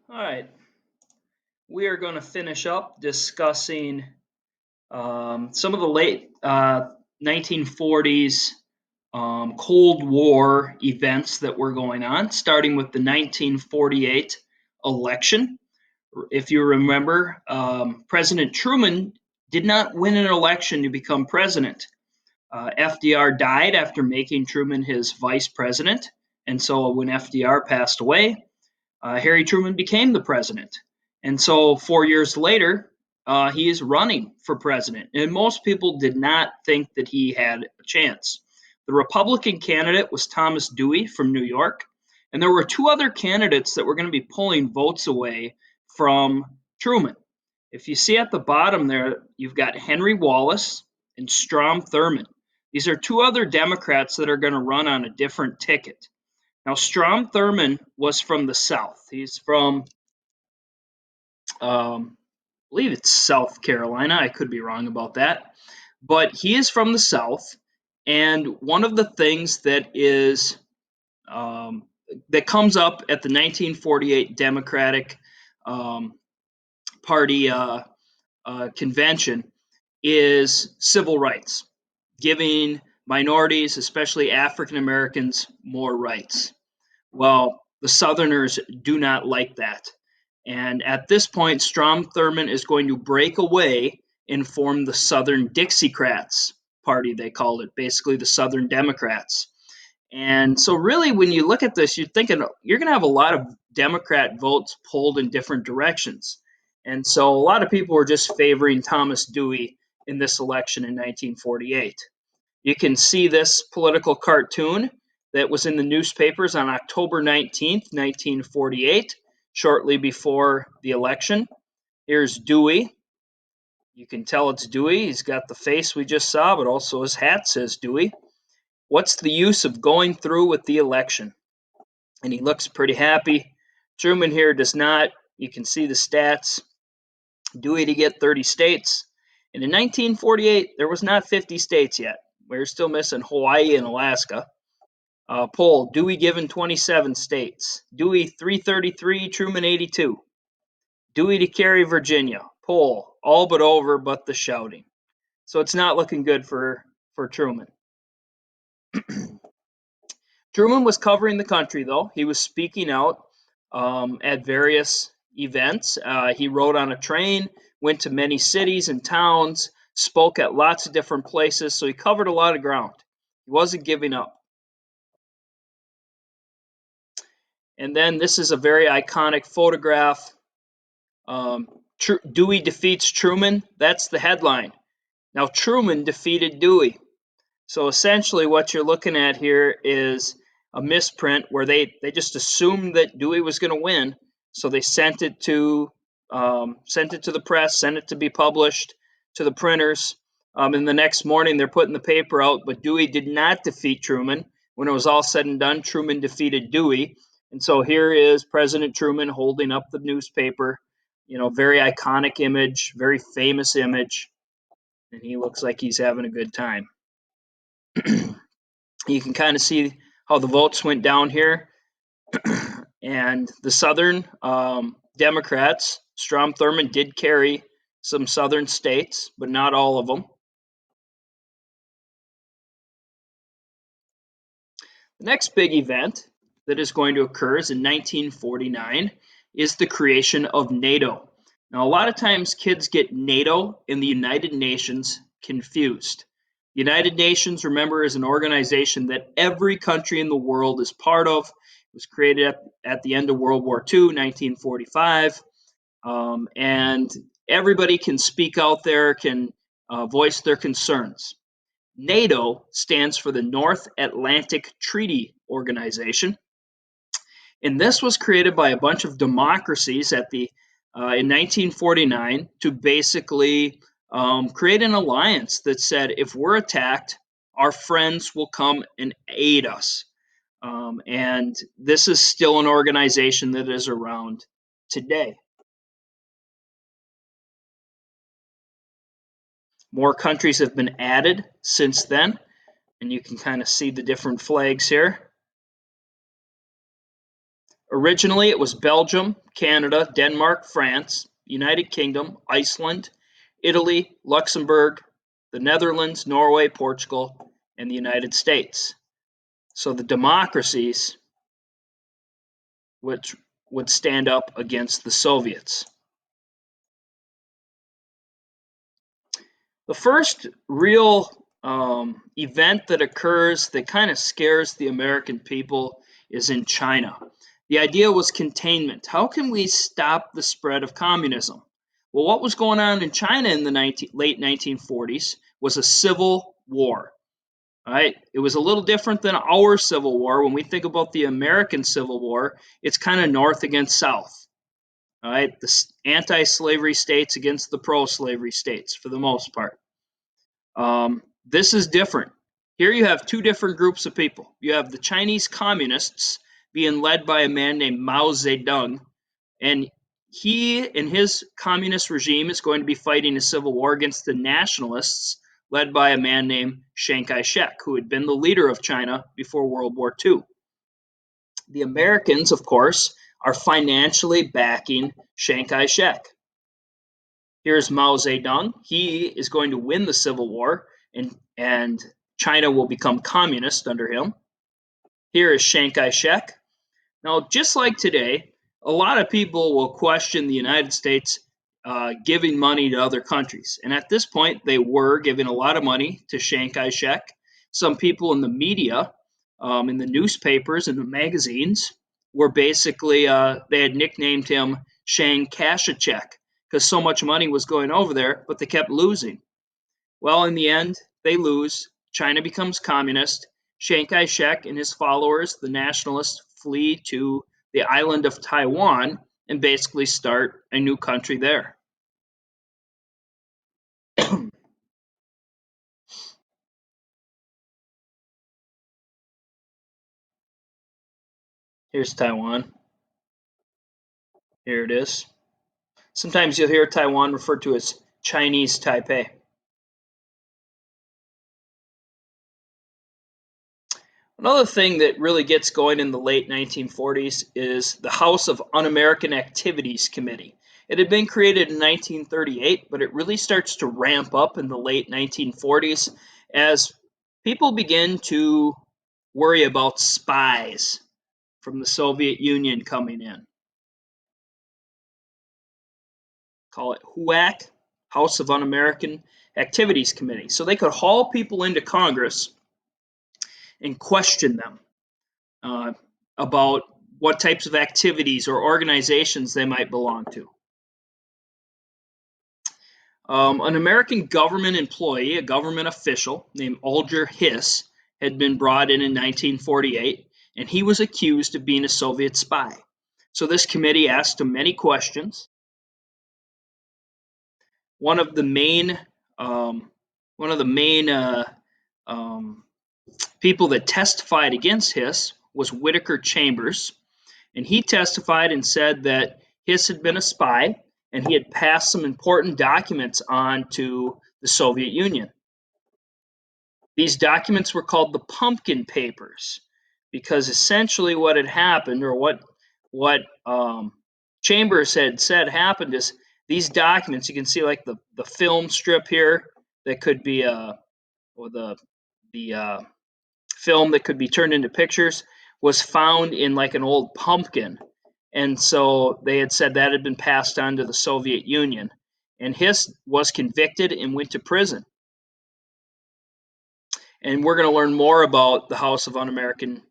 All right, we are going to finish up discussing some of the late 1940s Cold War events that were going on, starting with the 1948 election. If you remember, President Truman did not win an election to become president. FDR died after making Truman his vice president, and so when FDR passed away, Harry Truman became the president. And so 4 years later, he is running for president. And most people did not think that he had a chance. The Republican candidate was Thomas Dewey from New York. And there were two other candidates that were going to be pulling votes away from Truman. If you see at the bottom there, you've got Henry Wallace and Strom Thurmond. These are two other Democrats that are going to run on a different ticket. Now, Strom Thurmond was from the South. He's from, I believe it's South Carolina. I could be wrong about that. But he is from the South. And one of the things um, that comes up at the 1948 Democratic um, Party convention is civil rights, giving minorities, especially African Americans, more rights. Well, the Southerners do not like that. And at this point, Strom Thurmond is going to break away and form the Southern Dixiecrats party, they called it, basically the Southern Democrats. And so, really, when you look at this, you're thinking you're going to have a lot of Democrat votes pulled in different directions. And so, a lot of people were just favoring Thomas Dewey in this election in 1948. You can see this political cartoon that was in the newspapers on October 19th, 1948, shortly before the election. Here's Dewey. You can tell it's Dewey. He's got the face we just saw, but also his hat says Dewey. What's the use of going through with the election? And he looks pretty happy. Truman here does not. You can see the stats. Dewey to get 30 states. And in 1948, there was not 50 states yet. We are still missing Hawaii and Alaska. Poll, Dewey given 27 states. Dewey 333, Truman 82. Dewey to carry Virginia. Poll, all but over, but the shouting. So it's not looking good for Truman. Truman was covering the country, though. He was speaking out at various events. He rode on a train, went to many cities and towns, spoke at lots of different places, so he covered a lot of ground. He wasn't giving up. And then this is a very iconic photograph. Dewey defeats Truman. That's the headline. Now, Truman defeated Dewey. So essentially what you're looking at here is a misprint where they just assumed that Dewey was going to win. So they sent it to the press, sent it to be published to the printers. And the next morning they're putting the paper out, but Dewey did not defeat Truman. When it was all said and done, Truman defeated Dewey. And so here is President Truman holding up the newspaper, very iconic image, very famous image, and he looks like he's having a good time. You can kind of see how the votes went down here. And the Southern Democrats, Strom Thurmond did carry some Southern states, but not all of them. The next big event that is going to occur is in 1949 is the creation of NATO. Now, a lot of times kids get NATO and the United Nations confused. The United Nations, remember, is an organization that every country in the world is part of. It was created at the end of World War II, 1945, and everybody can speak out there, can voice their concerns. NATO stands for the North Atlantic Treaty Organization, and this was created by a bunch of democracies in 1949 to basically create an alliance that said if we're attacked, our friends will come and aid us. And this is still an organization that is around today. More countries have been added since then, and you can kind of see the different flags here. Originally, it was Belgium, Canada, Denmark, France, United Kingdom, Iceland, Italy, Luxembourg, the Netherlands, Norway, Portugal, and the United States. So the democracies which would stand up against the Soviets. The first real event that occurs that kind of scares the American people is in China. The idea was containment. How can we stop the spread of communism? Well, what was going on in China in the late 1940s was a civil war. All right, it was a little different than our Civil War. When we think about the American Civil War, it's kind of North against South. All right, the anti-slavery states against the pro-slavery states for the most part. This is different. Here you have two different groups of people. You have the Chinese communists being led by a man named Mao Zedong, and he and his communist regime is going to be fighting a civil war against the nationalists led by a man named Chiang Kai-shek, who had been the leader of China before World War II. The Americans, of course, are financially backing Chiang Kai-shek. Here's Mao Zedong. He is going to win the Civil War, and China will become communist under him. Here is Chiang Kai-shek. Now, just like today, a lot of people will question the United States giving money to other countries. And at this point, they were giving a lot of money to Chiang Kai-shek. Some people in the media, in the newspapers, and the magazines, were basically, they had nicknamed him Chiang Kai-shek because so much money was going over there, but they kept losing. Well, in the end, they lose. China becomes communist. Chiang Kai-shek and his followers, the nationalists, flee to the island of Taiwan and basically start a new country there. Here's Taiwan. Here it is. Sometimes you'll hear Taiwan referred to as Chinese Taipei. Another thing that really gets going in the late 1940s is the House of Un-American Activities Committee. It had been created in 1938, but it really starts to ramp up in the late 1940s as people begin to worry about spies from the Soviet Union coming in. Call it HUAC, House of Un-American Activities Committee. So they could haul people into Congress and question them about what types of activities or organizations they might belong to. An American government employee, a government official named Alger Hiss, had been brought in 1948, and he was accused of being a Soviet spy. So this committee asked him many questions. One of the main people that testified against Hiss was Whittaker Chambers, and he testified and said that Hiss had been a spy and he had passed some important documents on to the Soviet Union. These documents were called the Pumpkin Papers because essentially what had happened, or what Chambers had said happened, is these documents, you can see like the film strip here that could be or the film that could be turned into pictures, was found in like an old pumpkin. And so they had said that had been passed on to the Soviet Union. And Hiss was convicted and went to prison. And we're going to learn more about the House of Un-American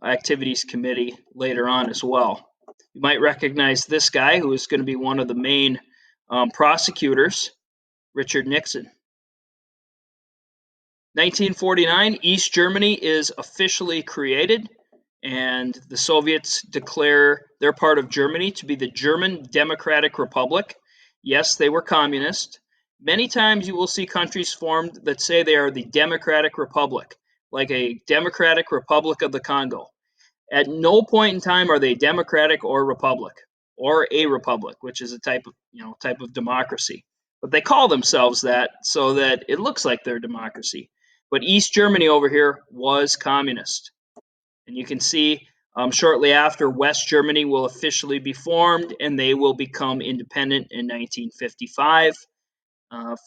Activities Committee later on as well. You might recognize this guy, who is going to be one of the main prosecutors, Richard Nixon. 1949, East Germany is officially created, and the Soviets declare their part of Germany to be the German Democratic Republic. Yes, they were communist. Many times you will see countries formed that say they are the Democratic Republic, like a Democratic Republic of the Congo. At no point in time are they democratic or republic, or a republic, which is a type of democracy. But they call themselves that so that it looks like they're democracy. But East Germany over here was communist. And you can see Shortly after, West Germany will officially be formed, and they will become independent in 1955.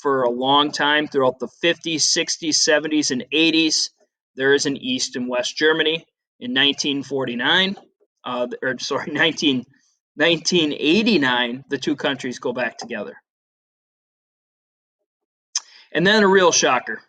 For a long time, throughout the 50s, 60s, 70s, and 80s, there is an East and West Germany. In 1949, 1989, the two countries go back together. And then a real shocker.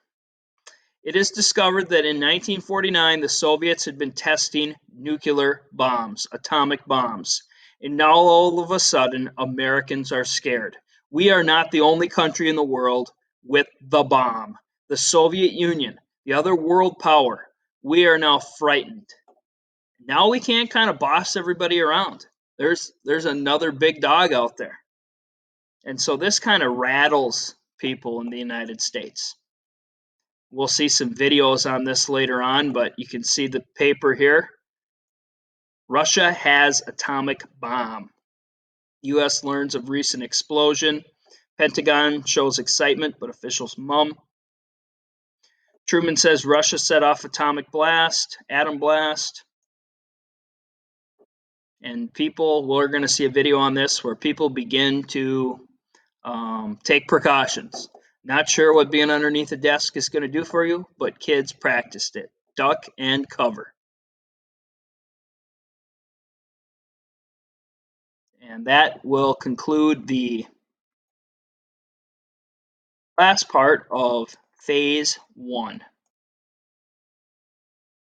It is discovered that in 1949, the Soviets had been testing nuclear bombs, atomic bombs. And now all of a sudden, Americans are scared. We are not the only country in the world with the bomb. The Soviet Union, the other world power, we are now frightened. Now we can't kind of boss everybody around. There's another big dog out there. And so this kind of rattles people in the United States. We'll see some videos on this later on, but you can see the paper here. Russia has atomic bomb. U.S. learns of recent explosion. Pentagon shows excitement, but officials mum. Truman says Russia set off atomic blast, atom blast. And people, we're going to see a video on this where people begin to take precautions. Not sure what being underneath a desk is going to do for you, but kids practiced it. Duck and cover. And that will conclude the last part of phase 1.